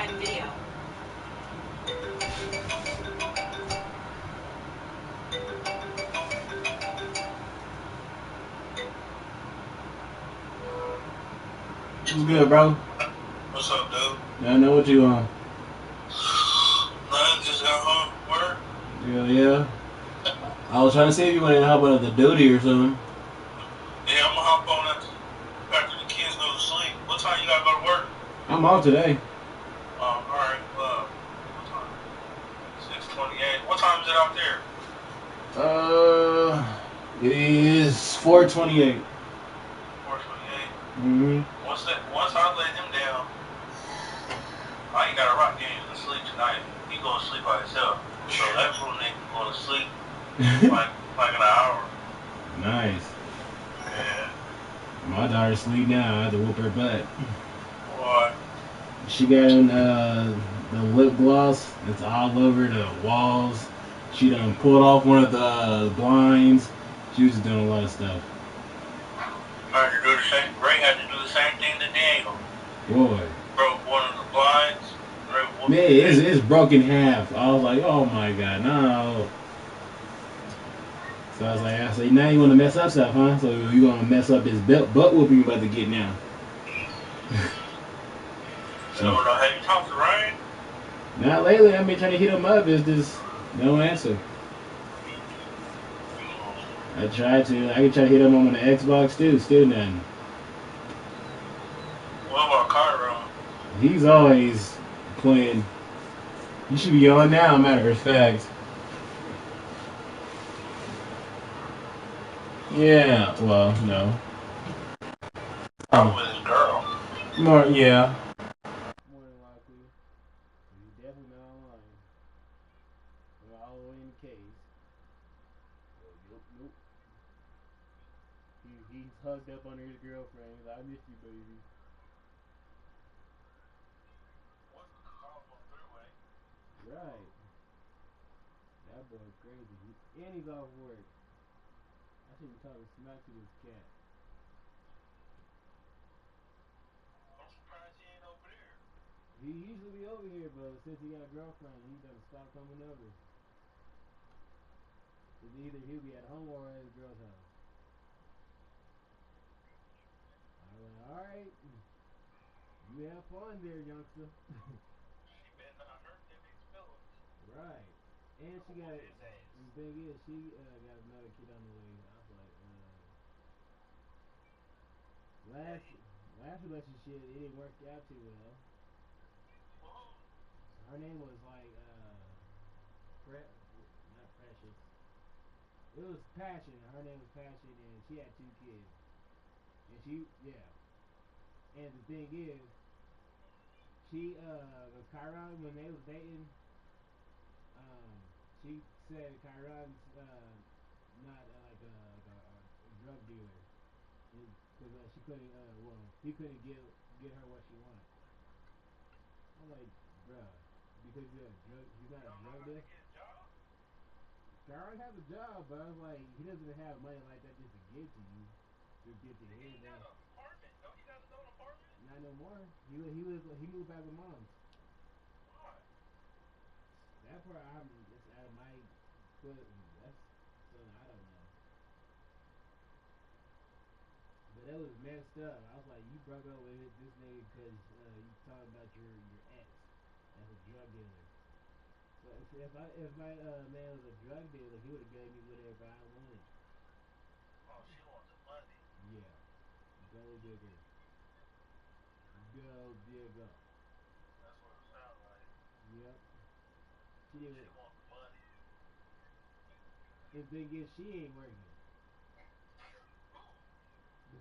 hiding video. What's good, bro? What's up, dude? Yeah, I know what you on. Nothing, just got home from work. Yeah. I was trying to see if you wanted to hop on the duty or something. Yeah, I'm gonna hop on after the kids go to sleep. What time you gotta go to work? I'm off today. Alright, what time? 6:28. What time is it out there? It is 4:28. 4:28. Once I lay him down, I ain't got a rock game to sleep tonight. He gonna sleep by himself. So that fool nigga gonna sleep like an hour. Nice. Yeah. My daughter's asleep now. I have to whoop her butt. Boy. She got in the lip gloss. It's all over the walls. She done pulled off one of the blinds. She was just doing a lot of stuff. I had to do the same. Ray had to do the same thing to Daniel. Boy. Broke one of the blinds. Man, it's broken half. I was like, oh my god, no. So I was like, now you want to mess up stuff, huh? So you gonna mess up this butt whooping you about to get now? So have you talked to Ryan? Not lately. I've been trying to hit him up. It's just no answer. I tried to. I could try to hit him on the Xbox too. Still nothing. What about Kyron? He's always playing. He should be on now, matter of fact. Yeah, well, no. I'm with his girl. More, yeah. More than likely. He's definitely not online. We're all the way in the case. Nope. He's hugged up under his girlfriend. He's like, I miss you, baby. Right. That boy's crazy. And he's off work. I should be talking smack to this cat. I'm surprised he ain't over there. He usually be over here, but since he got a girlfriend, he done stopped coming over. It's either he'll be at home or at his girl's house. I'm like, alright. You have fun there, youngster. She better not hurt them niggas' feelings. Right. And she got it. The thing is, she got another kid on the way. I was like, last relationship, it didn't work out too well. Her name was like, not Precious. It was Passion. Her name was Passion, and she had 2 kids. And And the thing is, she, with Kyron, when they was dating, she said Kyron's, not like a drug dealer. Because she couldn't, he couldn't get her what she wanted. I'm like, bruh, because he's not a drug dealer. Kyron has a job, but I was like, he doesn't have money like that just to give to you. To get to his He got an apartment. Don't he got his own apartment? Not no more. He moved back with Mom's. Why? That part it's out of my foot. That's something I don't know. But that was messed up. I was like, you broke up with this nigga because you talking about your ex as a drug dealer. But if my man was a drug dealer, he would have gave me whatever I wanted. Oh, she wants the money. Yeah. Gold digger. Gold digger. That's what it sounds like. Yep. She wants the money. The thing is, she ain't working.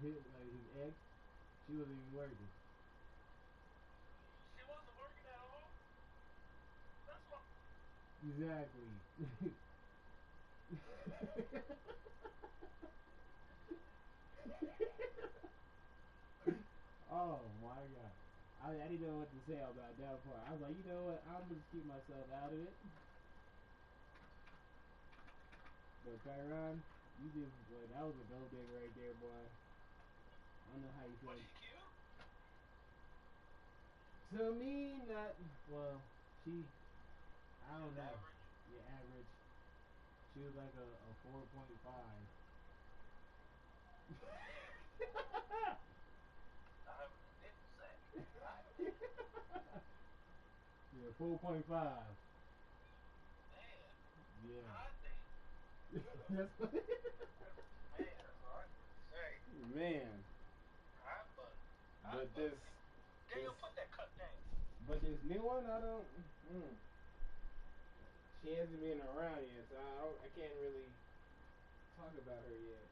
Like his ex, she wasn't even working. She wasn't working at all? That's what. Exactly. Oh my god. I didn't know what to say about that part. I was like, you know what? I'm gonna just keep myself out of it. But Kyron, you just that was a gold digger right there, boy. I don't know how you feel. Was she cute? To me, not well. She, I don't know. Average. Yeah, average. She was like a 4.5. I didn't say. Yeah, 4.5. Man, Yeah. I think. That's what. Man, that's all I can say. Man, I but but Daniel, this, put that cut down. but this new one, I don't. Mm, she hasn't been around yet, so I can't really talk about her yet.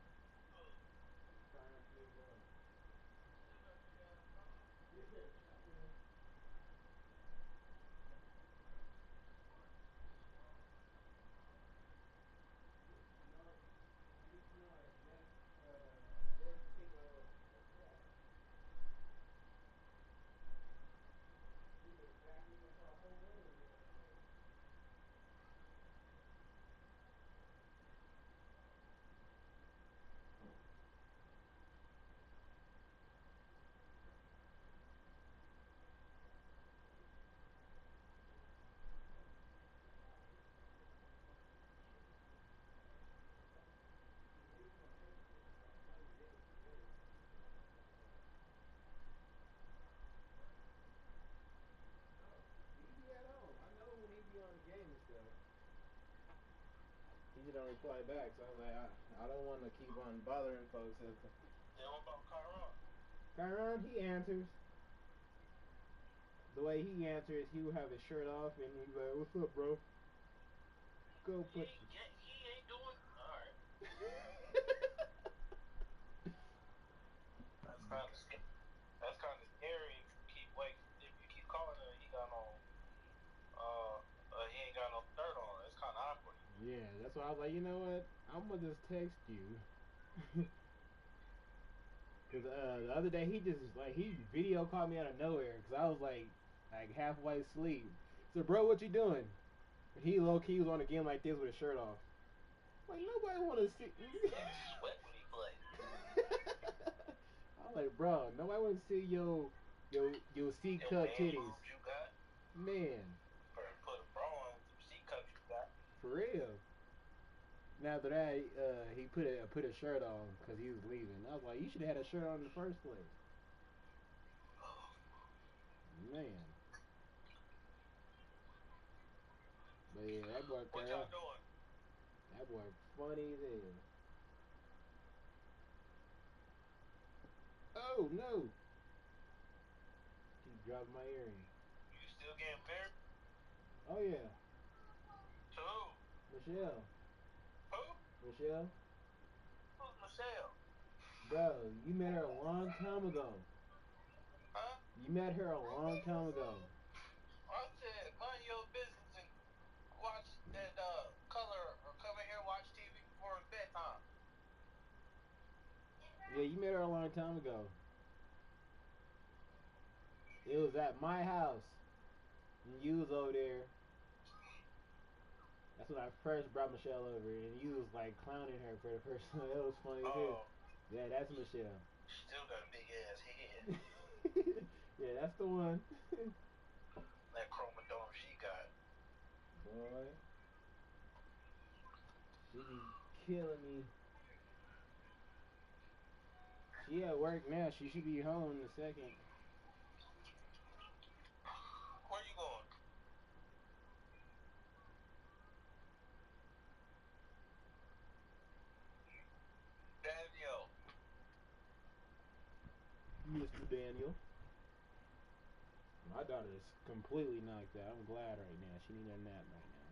Trying things out. Still got big ass phone. Yeah, I will. Smart. He's smart. That's taking a crack. He was backing up our whole room the other day. He's gonna take it like 90 days today. No, he be at home. I know when he be on the game and stuff. He just don't reply back, so I'm like, I don't want to keep on bothering folks. Then what about Kyron? Kyron, he answers. The way he answers, he will have his shirt off and he's like, "What's up, bro? Go put." He ain't doing. All right. That's kind of scary. That's kind of scary if you keep waiting. If you keep calling him, he ain't got no shirt on. It's kind of awkward. Yeah, that's why I was like, you know what? I'm gonna just text you. Cause the other day he video called me out of nowhere because I was like halfway asleep. So bro, what you doing? And he low key was on a game like this with his shirt off. Like nobody want to see. Sweat when he play. I'm like, bro, nobody want to see your C Your cup man titties, boobs you got. man. Better put a bra on some C cups you got. For real. Now after that, he put a shirt on because he was leaving. I was like, you should have had a shirt on in the first place, man. But yeah, that boy What Carl, y'all doing? that boy funny as hell. Oh no! He dropped my earring. You still getting married? Oh yeah, To who? Michelle. Who? Michelle, Who's Michelle? bro, you met her a long time ago. Huh? You met her a long time ago. I said, mind your business and watch that color or come in here and watch TV before it's bedtime. Yeah, you met her a long time ago. It was at my house, and you was over there. That's when I first brought Michelle over, and you was like clowning her for the first time. That was funny as hell. Oh, Yeah, that's Michelle. still got a big ass head. Yeah, that's the one. That chromosome she got. Boy, she be killing me. She at work now. She should be home in a second. Where you going? Daniel. Mr. Daniel. My daughter is completely knocked out. I'm glad right now. She need a nap right now.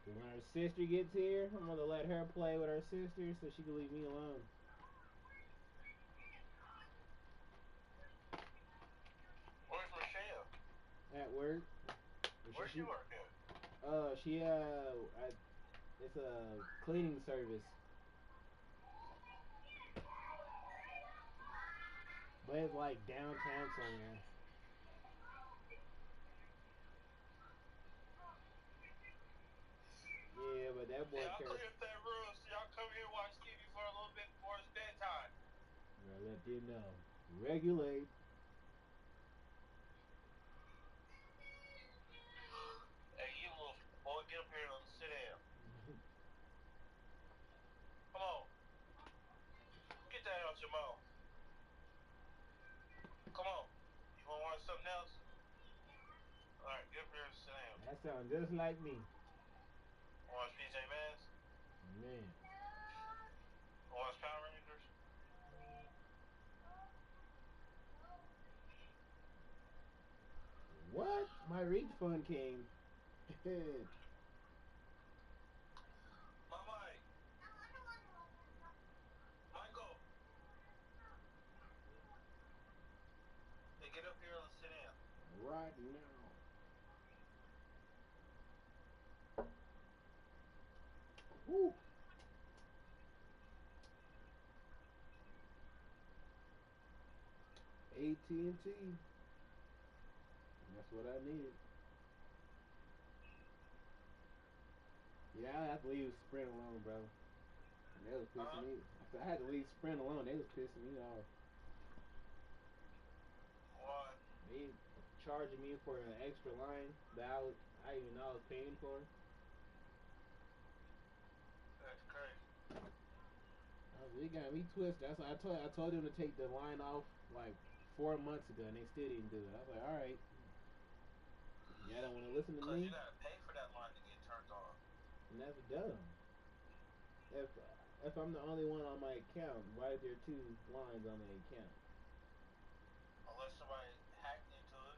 But when her sister gets here, I'm gonna let her play with her sister so she can leave me alone. Where's Michelle? At work. Where's she working? She it's a cleaning service. But it's like downtown somewhere. Yeah, but that boy Yeah, I'll Kurt. clean up that room so y'all come here and watch TV for a little bit before it's bedtime. I let you know. Regulate. more. Come on. You want to watch something else? All right, get up here and sit down. That sounds just like me. Watch PJ Masks? Man. Watch Power Rangers? What? My refund came. My mic. Michael. Hey, get up here and sit down. Right now. Woo. AT&T. That's what I needed. Yeah, I have to leave Sprint alone, bro. They was pissing me. I had to leave Sprint alone. They was pissing me off. Why? They charging me for an extra line that I even know I was paying for. That's crazy. They got me twisted. That's why I told them to take the line off like 4 months ago, and they still didn't do it. I was like, all right, y'all don't want to listen to me. You gotta pay for that line to get turned on. And that's dumb. If I'm the only one on my account, why is there 2 lines on the account? Unless somebody hacked into it.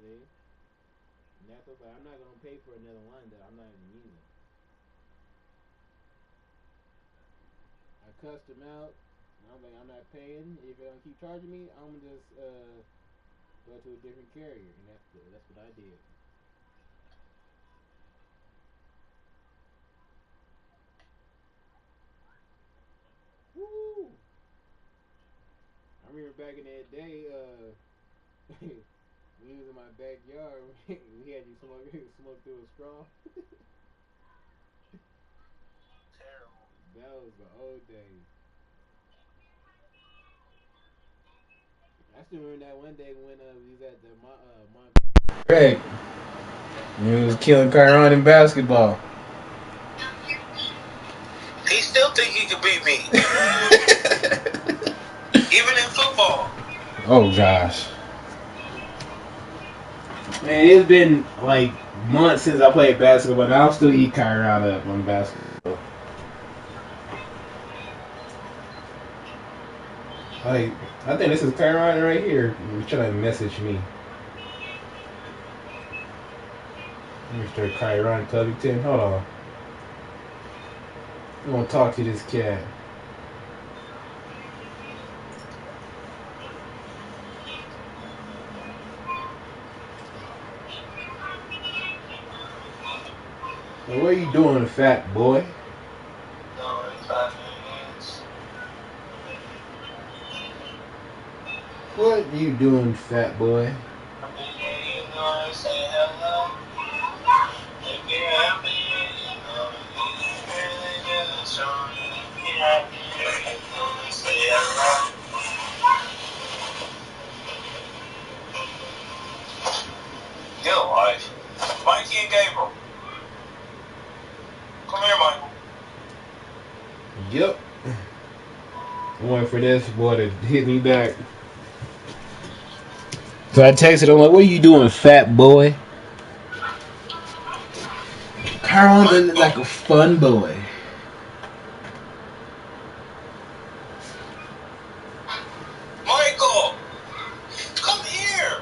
See? And that's what's like, I'm not gonna pay for another line that I'm not even using. I cussed them out. And I'm like, I'm not paying. If you're gonna keep charging me, I'm gonna just go to a different carrier, and that's what I did. Woo! I remember back in that day, we was in my backyard. We had you smoke through a straw. Terrible. That was the old days. I still remember that one day when we was at the Greg. He was killing Kyron in basketball. He still think he could beat me. Even in football. Oh gosh. Man, it's been like months since I played basketball, but I'll still eat Kyron up on basketball. Like, I think this is Kyron right here. He's trying to message me. Mr. Kyron Covington. Hold on. I want to talk to this cat. Well, what are you doing, fat boy? What are you doing, fat boy? Get a life. Mikey and Gabriel. Come here, Michael. Yep. I'm waiting for this boy to hit me back. So I texted him like, what are you doing, fat boy? Kyron looked like a fun boy. Michael! Come here!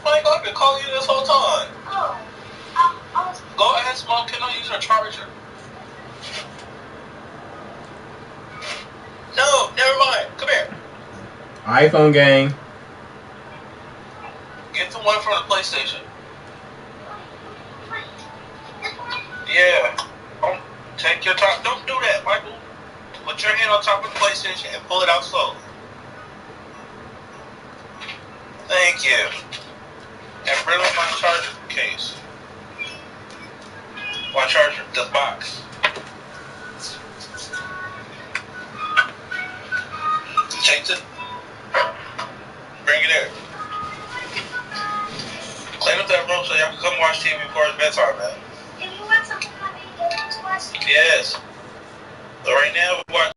Michael, I've been calling you this whole time. Go ask Mom, can I use her charger? No, never mind. Come here. iPhone gang. Get the one from the PlayStation. Yeah. Don't take your time. Don't do that, Michael. Put your hand on top of the PlayStation and pull it out slowly. Thank you. And bring up my charger case. My charger, the box. Take it. Bring it here. Clean up that room so y'all can come watch TV before it's bedtime, man. If you want something, let me get it. Yes. So right now we're watching